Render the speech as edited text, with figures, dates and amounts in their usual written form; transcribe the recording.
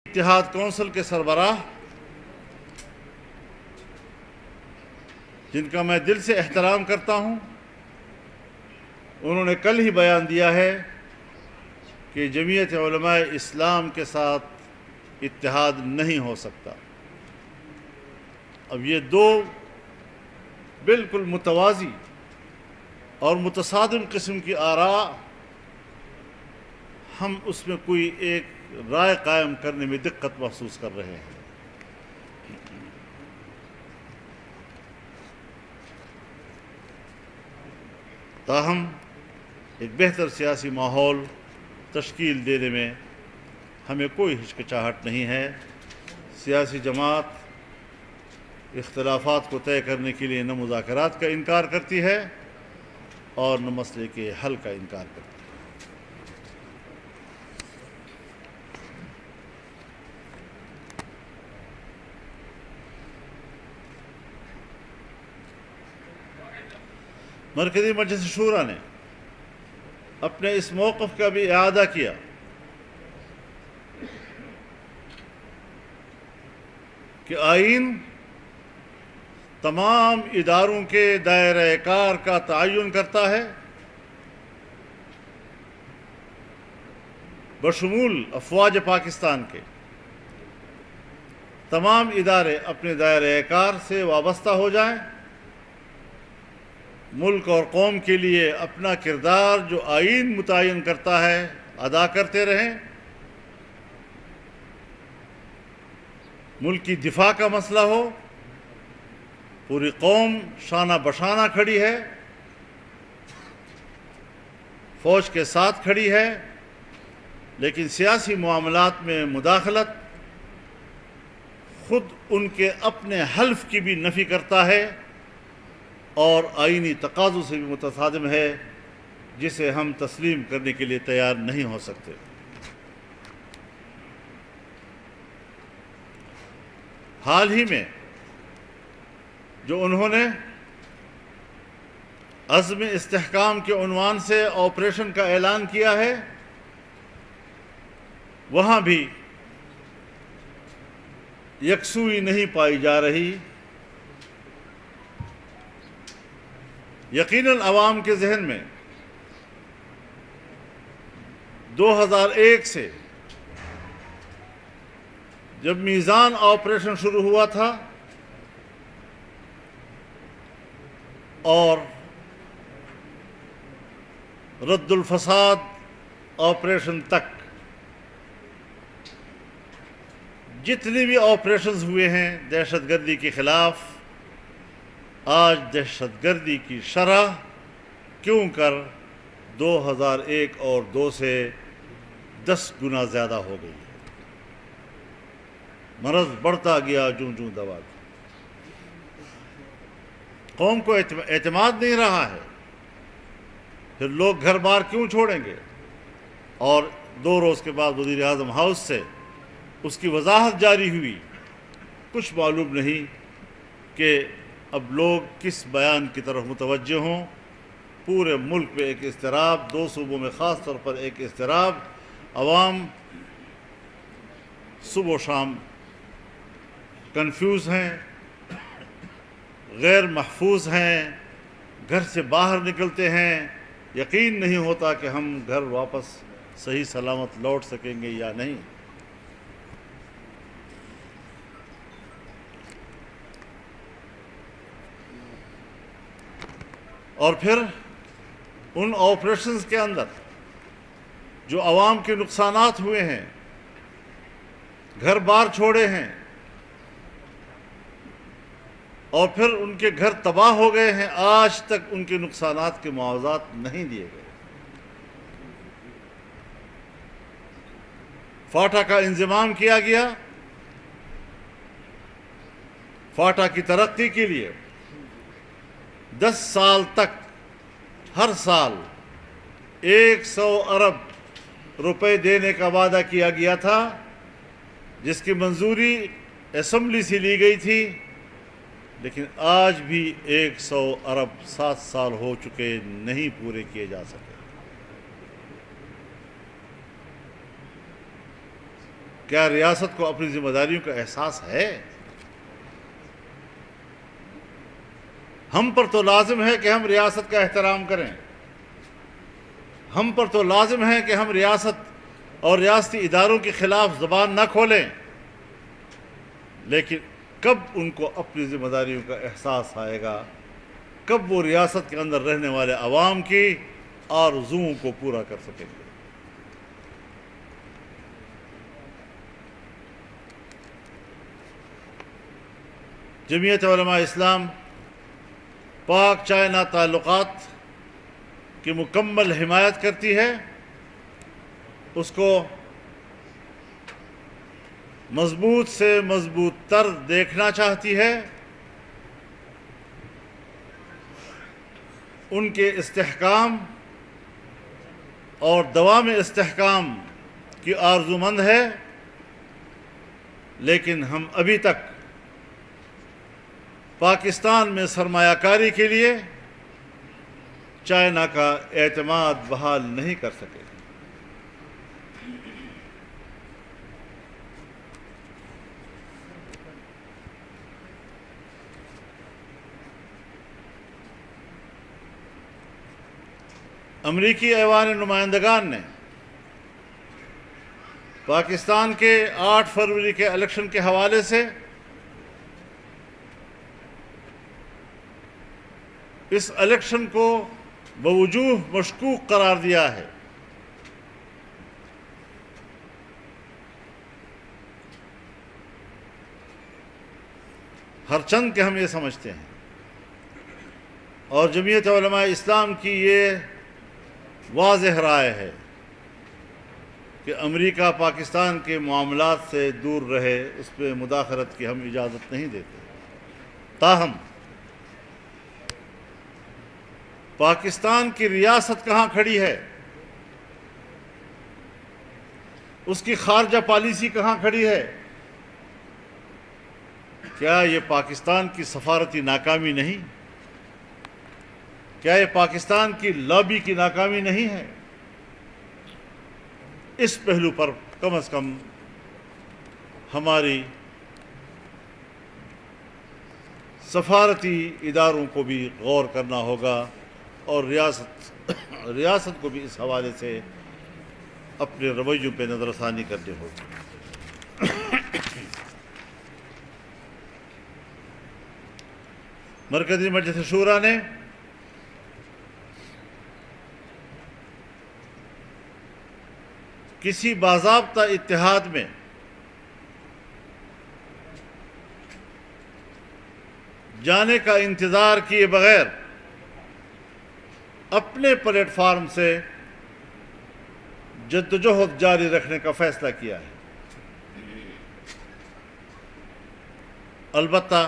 اتحاد کونسل کے سربراہ، جن کا میں دل سے احترام کرتا ہوں، انہوں نے کل ہی بیان دیا ہے کہ جمعیت علماء اسلام کے ساتھ اتحاد نہیں ہو سکتا۔ اب یہ دو بالکل متوازی اور متصادم قسم کی آراء، ہم اس میں کوئی ایک رائے قائم کرنے میں دقت محسوس کر رہے ہیں۔ تاہم ایک بہتر سیاسی ماحول تشکیل دینے میں ہمیں کوئی ہچکچاہٹ نہیں ہے۔ سیاسی جماعت اختلافات کو طے کرنے کے لیے نہ مذاکرات کا انکار کرتی ہے اور نہ مسئلے کے حل کا انکار کرتی ہے۔ مرکزی مجلس شورا نے اپنے اس موقف کا بھی اعادہ کیا کہ آئین تمام اداروں کے دائرہ کار کا تعین کرتا ہے، بشمول افواج پاکستان کے۔ تمام ادارے اپنے دائرہ کار سے وابستہ ہو جائیں، ملک اور قوم کے لیے اپنا کردار جو آئین متعین کرتا ہے ادا کرتے رہیں۔ ملک کی دفاع کا مسئلہ ہو، پوری قوم شانہ بشانہ کھڑی ہے، فوج کے ساتھ کھڑی ہے، لیکن سیاسی معاملات میں مداخلت خود ان کے اپنے حلف کی بھی نفی کرتا ہے اور آئینی تقاضوں سے بھی متصادم ہے، جسے ہم تسلیم کرنے کے لیے تیار نہیں ہو سکتے۔ حال ہی میں جو انہوں نے عزم استحکام کے عنوان سے آپریشن کا اعلان کیا ہے، وہاں بھی یکسوئی نہیں پائی جا رہی۔ یقیناً عوام کے ذہن میں 2001 سے جب میزان آپریشن شروع ہوا تھا اور رد الفساد آپریشن تک جتنے بھی آپریشنز ہوئے ہیں دہشت گردی کے خلاف، آج دہشت گردی کی شرح کیوں کر 2001 اور 2 سے 10 گنا زیادہ ہو گئی ہے۔ مرض بڑھتا گیا جوں جوں دوا دی۔ قوم کو اعتماد نہیں رہا ہے، پھر لوگ گھر بار کیوں چھوڑیں گے؟ اور 2 روز کے بعد وزیر اعظم ہاؤس سے اس کی وضاحت جاری ہوئی۔ کچھ معلوم نہیں کہ اب لوگ کس بیان کی طرف متوجہ ہوں۔ پورے ملک میں ایک اضطراب، 2 صوبوں میں خاص طور پر ایک اضطراب، عوام صبح و شام کنفیوز ہیں، غیر محفوظ ہیں، گھر سے باہر نکلتے ہیں، یقین نہیں ہوتا کہ ہم گھر واپس صحیح سلامت لوٹ سکیں گے یا نہیں۔ اور پھر ان آپریشنز کے اندر جو عوام کے نقصانات ہوئے ہیں، گھر بار چھوڑے ہیں، اور پھر ان کے گھر تباہ ہو گئے ہیں، آج تک ان کے نقصانات کے معاوضات نہیں دیے گئے۔ فاٹا کا انضمام کیا گیا، فاٹا کی ترقی کے لیے 10 سال تک ہر سال 100 ارب روپے دینے کا وعدہ کیا گیا تھا، جس کی منظوری اسمبلی سے لی گئی تھی، لیکن آج بھی 100 ارب 7 سال ہو چکے نہیں پورے کیے جا سکے۔ کیا ریاست کو اپنی ذمہ داریوں کا احساس ہے؟ ہم پر تو لازم ہے کہ ہم ریاست کا احترام کریں، ہم پر تو لازم ہے کہ ہم ریاست اور ریاستی اداروں کے خلاف زبان نہ کھولیں، لیکن کب ان کو اپنی ذمہ داریوں کا احساس آئے گا؟ کب وہ ریاست کے اندر رہنے والے عوام کی آرزوؤں کو پورا کر سکیں گے؟ جمعیت علماء اسلام پاک چائنا تعلقات کی مکمل حمایت کرتی ہے، اس کو مضبوط سے مضبوط تر دیکھنا چاہتی ہے، ان کے استحکام اور دوام استحکام کی آرزومند ہے، لیکن ہم ابھی تک پاکستان میں سرمایہ کاری کے لیے چائنا کا اعتماد بحال نہیں کر سکے۔ امریکی ایوان نمائندگان نے پاکستان کے 8 فروری کے الیکشن کے حوالے سے اس الیکشن کو بوجوہ مشکوک قرار دیا ہے۔ ہر چند کہ ہم یہ سمجھتے ہیں، اور جمعیت علماء اسلام کی یہ واضح رائے ہے کہ امریکہ پاکستان کے معاملات سے دور رہے، اس پہ مداخلت کی ہم اجازت نہیں دیتے۔ تاہم پاکستان کی ریاست کہاں کھڑی ہے، اس کی خارجہ پالیسی کہاں کھڑی ہے؟ کیا یہ پاکستان کی سفارتی ناکامی نہیں؟ کیا یہ پاکستان کی لابی کی ناکامی نہیں ہے؟ اس پہلو پر کم از کم ہماری سفارتی اداروں کو بھی غور کرنا ہوگا، اور ریاست کو بھی اس حوالے سے اپنے رویوں پہ نظر ثانی کرنے ہوگی۔ مرکزی مجلس شورا نے کسی باضابطہ اتحاد میں جانے کا انتظار کیے بغیر اپنے پلیٹ فارم سے جدوجہد جاری رکھنے کا فیصلہ کیا ہے۔ البتہ